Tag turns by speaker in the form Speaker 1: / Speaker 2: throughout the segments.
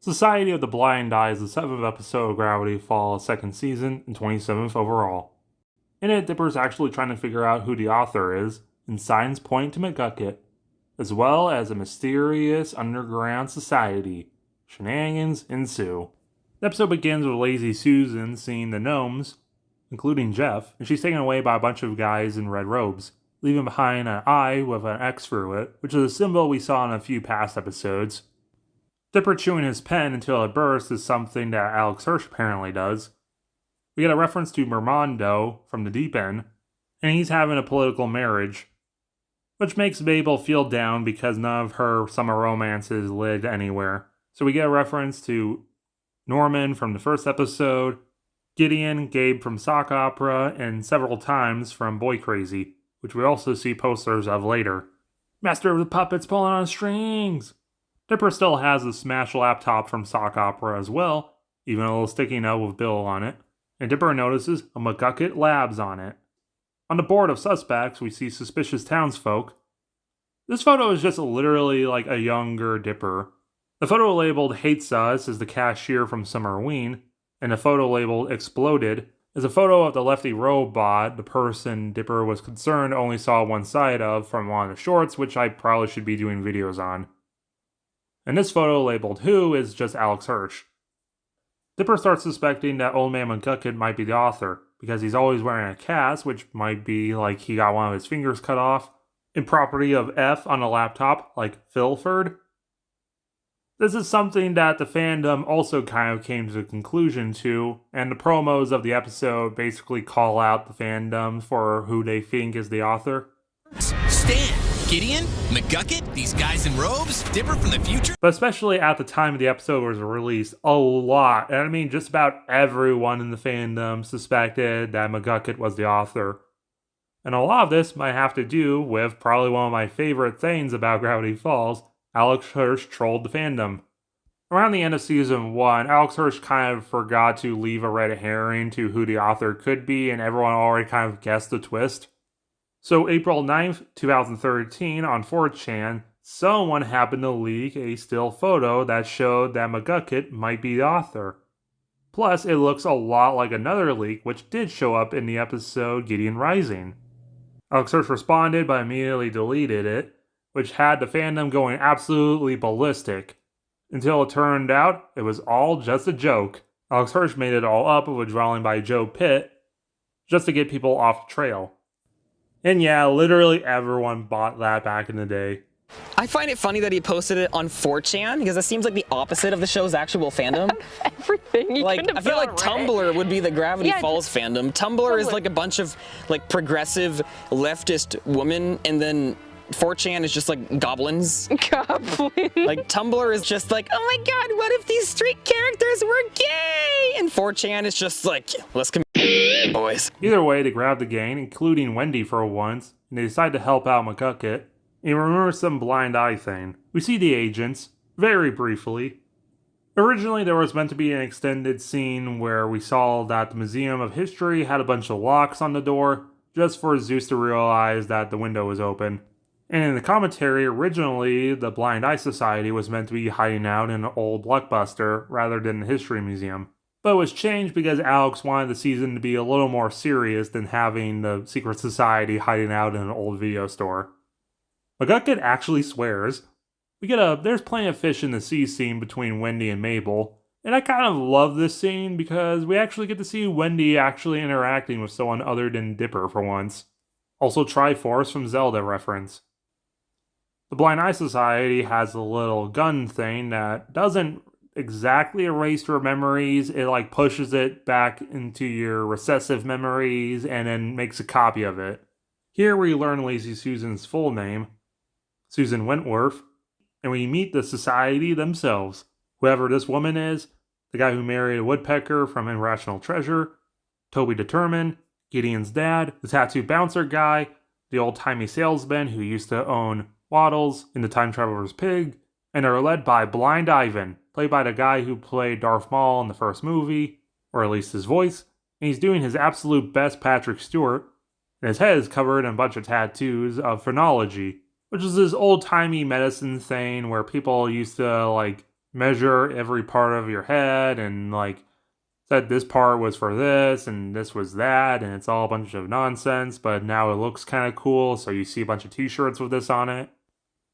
Speaker 1: Society of the Blind Eye is the 7th episode of Gravity Falls' 2nd season and 27th overall. In it, Dipper's actually trying to figure out who the author is, and signs point to McGucket, as well as a mysterious underground society. Shenanigans ensue. The episode begins with Lazy Susan seeing the gnomes, including Jeff, and she's taken away by a bunch of guys in red robes, leaving behind an eye with an X through it, which is a symbol we saw in a few past episodes. Dipper chewing his pen until it bursts is something that Alex Hirsch apparently does. We get a reference to Mermando from the deep end, and he's having a political marriage, which makes Mabel feel down because none of her summer romances led anywhere. So we get a reference to Norman from the first episode, Gideon, Gabe from Sock Opera, and several times from Boy Crazy, which we also see posters of later. Master of the Puppets pulling on strings! Dipper still has the Smash laptop from Sock Opera as well, even a little sticky note with Bill on it, and Dipper notices a McGucket Labs on it. On the board of suspects, we see suspicious townsfolk. This photo is just literally like a younger Dipper. The photo labeled Hates Us is the cashier from Summerween, and the photo labeled Exploded is a photo of the lefty robot, the person Dipper was concerned only saw one side of from one of the shorts, which I probably should be doing videos on. And this photo labeled Who is just Alex Hirsch. Dipper starts suspecting that Old Man McGucket might be the author, because he's always wearing a cast, which might be like he got one of his fingers cut off, and property of F on a laptop, like Philford. This is something that the fandom also kind of came to a conclusion to, and the promos of the episode basically call out the fandom for who they think is the author.
Speaker 2: Stan, Gideon, McGucket, these guys in robes, Dipper from the future.
Speaker 1: But especially at the time the episode was released, a lot, and I mean just about everyone in the fandom suspected that McGucket was the author. And a lot of this might have to do with probably one of my favorite things about Gravity Falls. Alex Hirsch trolled the fandom. Around the end of season 1, Alex Hirsch kind of forgot to leave a red herring to who the author could be, and everyone already kind of guessed the twist. So April 9th, 2013, on 4chan, someone happened to leak a still photo that showed that McGucket might be the author. Plus, it looks a lot like another leak which did show up in the episode Gideon Rising. Alex Hirsch responded but immediately deleted it, which had the fandom going absolutely ballistic. Until it turned out it was all just a joke. Alex Hirsch made it all up with a drawing by Joe Pitt, just to get people off the trail. And yeah, literally everyone bought that back in the day.
Speaker 3: I find it funny that he posted it on 4chan, because it seems like the opposite of the show's actual fandom.
Speaker 4: Everything you
Speaker 3: like, I feel like Tumblr would be the Gravity Falls fandom. Tumblr is like a bunch of like progressive leftist women, and then 4chan is just like goblins.
Speaker 4: Goblins.
Speaker 3: Like Tumblr is just like, oh my god, what if these street characters were gay? And 4chan is just like, let's commit, boys.
Speaker 1: Either way, they grab the gang, including Wendy for once, and they decide to help out McGucket. And remember some blind eye thing. We see the agents, very briefly. Originally, there was meant to be an extended scene where we saw that the Museum of History had a bunch of locks on the door, just for Zeus to realize that the window was open. And in the commentary, originally, the Blind Eye Society was meant to be hiding out in an old Blockbuster rather than the History Museum. But it was changed because Alex wanted the season to be a little more serious than having the secret society hiding out in an old video store. McGucket actually swears. We get a "there's plenty of fish in the sea" scene between Wendy and Mabel. And I kind of love this scene because we actually get to see Wendy actually interacting with someone other than Dipper for once. Also Triforce from Zelda reference. The Blind Eye Society has a little gun thing that doesn't exactly erase your memories. It like pushes it back into your recessive memories and then makes a copy of it. Here we learn Lazy Susan's full name, Susan Wentworth, and we meet the society themselves. Whoever this woman is, the guy who married a woodpecker from Irrational Treasure, Toby Determined, Gideon's dad, the tattoo bouncer guy, the old-timey salesman who used to own Waddles in The Time Traveler's Pig, and are led by Blind Ivan, played by the guy who played Darth Maul in the first movie, or at least his voice, and he's doing his absolute best Patrick Stewart, and his head is covered in a bunch of tattoos of phrenology, which is this old-timey medicine thing where people used to, like, measure every part of your head and like said this part was for this and this was that, and it's all a bunch of nonsense, but now it looks kind of cool, so you see a bunch of t-shirts with this on it.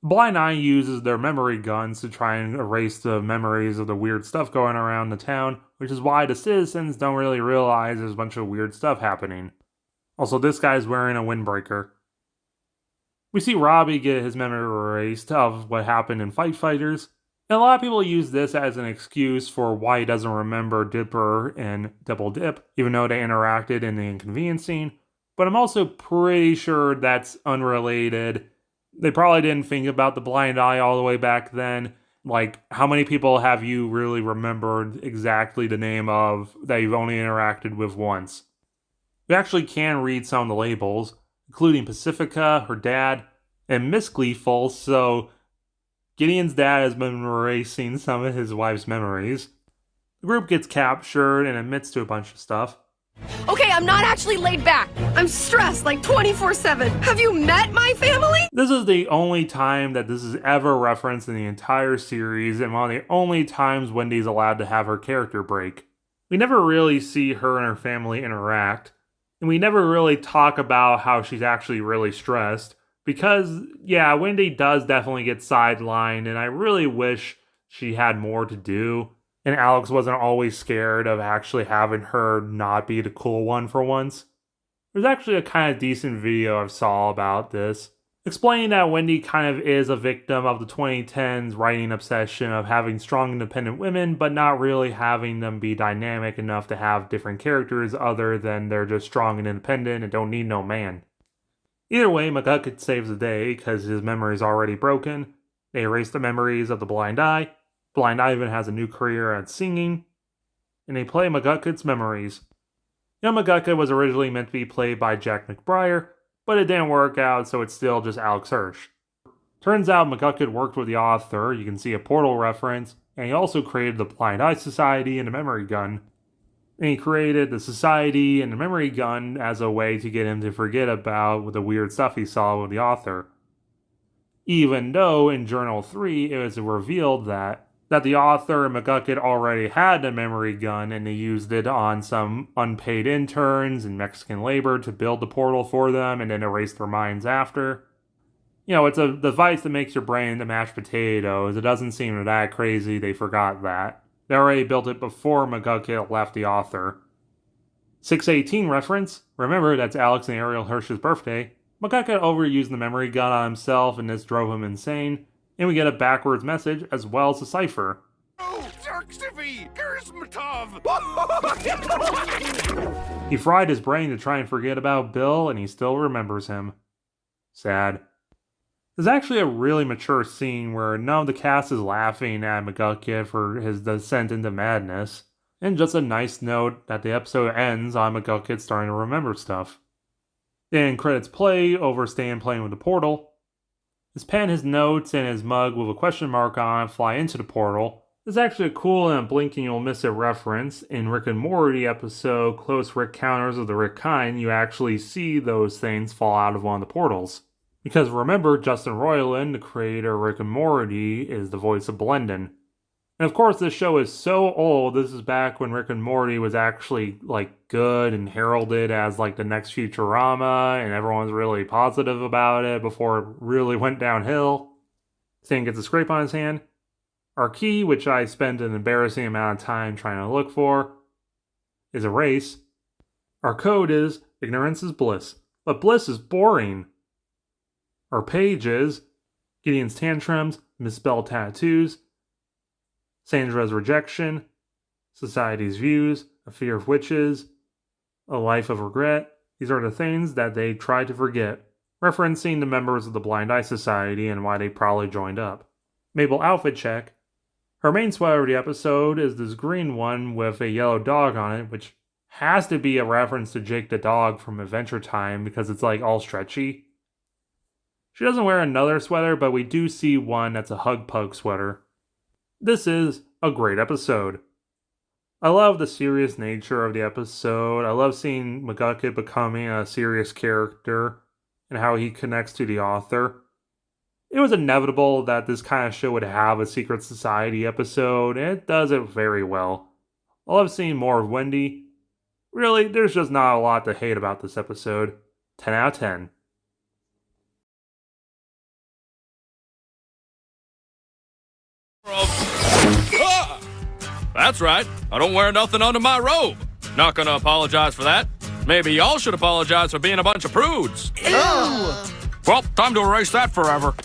Speaker 1: Blind Eye uses their memory guns to try and erase the memories of the weird stuff going around the town, which is why the citizens don't really realize there's a bunch of weird stuff happening. Also, this guy's wearing a windbreaker. We see Robbie get his memory erased of what happened in Fight Fighters, and a lot of people use this as an excuse for why he doesn't remember Dipper and Double Dip, even though they interacted in the inconvenience scene. But I'm also pretty sure that's unrelated. They probably didn't think about the blind eye all the way back then. Like, how many people have you really remembered exactly the name of that you've only interacted with once? We actually can read some of the labels, including Pacifica, her dad, and Miss Gleeful, so Gideon's dad has been erasing some of his wife's memories. The group gets captured and admits to a bunch of stuff.
Speaker 5: Okay, I'm not actually laid back. I'm stressed like 24/7. Have you met my family?
Speaker 1: This is the only time that this is ever referenced in the entire series, and one of the only times Wendy's allowed to have her character break. We never really see her and her family interact, and we never really talk about how she's actually really stressed, because, yeah, Wendy does definitely get sidelined, and I really wish she had more to do. And Alex wasn't always scared of actually having her not be the cool one for once. There's actually a kind of decent video I saw about this, explaining that Wendy kind of is a victim of the 2010s writing obsession of having strong independent women, but not really having them be dynamic enough to have different characters other than they're just strong and independent and don't need no man. Either way, McGucket saves the day because his memory is already broken. They erase the memories of the blind eye. Blind Eye even has a new career at singing, and they play McGucket's memories. Young McGucket was originally meant to be played by Jack McBrayer, but it didn't work out, so it's still just Alex Hirsch. Turns out McGucket worked with the author, you can see a Portal reference, and he also created the Blind Eye Society and the Memory Gun. And he created the Society and the Memory Gun as a way to get him to forget about the weird stuff he saw with the author. Even though in Journal 3 it was revealed that the author and McGucket already had a memory gun and they used it on some unpaid interns and Mexican labor to build the portal for them and then erase their minds after. You know, it's a device that makes your brain into mashed potatoes. It doesn't seem that crazy they forgot that. They already built it before McGucket left the author. 618 reference. Remember, that's Alex and Ariel Hirsch's birthday. McGucket overused the memory gun on himself and this drove him insane. And we get a backwards message as well as a cipher. He fried his brain to try and forget about Bill, and he still remembers him. Sad. There's actually a really mature scene where none of the cast is laughing at McGucket for his descent into madness, and just a nice note that the episode ends on McGucket starting to remember stuff. Then credits play over Stan playing with the portal. His pen, his notes, and his mug with a question mark on it fly into the portal. There's actually a cool and a blink and you'll miss it reference. In Rick and Morty episode, Close Rick Counters of the Rick Kind, you actually see those things fall out of one of the portals. Because remember, Justin Roiland, the creator of Rick and Morty, is the voice of Blendon. And of course, this show is so old. This is back when Rick and Morty was actually, good and heralded as, the next Futurama, and everyone's really positive about it before it really went downhill. Stan gets a scrape on his hand. Our key, which I spent an embarrassing amount of time trying to look for, is erase. Our code is ignorance is bliss, but bliss is boring. Our page is Gideon's tantrums, misspelled tattoos, Sandra's rejection, society's views, a fear of witches, a life of regret. These are the things that they tried to forget, referencing the members of the Blind Eye Society and why they probably joined up. Mabel outfit check. Her main sweater of the episode is this green one with a yellow dog on it, which has to be a reference to Jake the dog from Adventure Time because it's all stretchy. She doesn't wear another sweater, but we do see one that's a Hug Pug sweater. This is a great episode. I love the serious nature of the episode. I love seeing McGucket becoming a serious character and how he connects to the author. It was inevitable that this kind of show would have a secret society episode, and it does it very well. I love seeing more of Wendy. Really, there's just not a lot to hate about this episode. 10 out of 10.
Speaker 6: That's right. I don't wear nothing under my robe. Not gonna apologize for that. Maybe y'all should apologize for being a bunch of prudes. Ew. Well, time to erase that forever.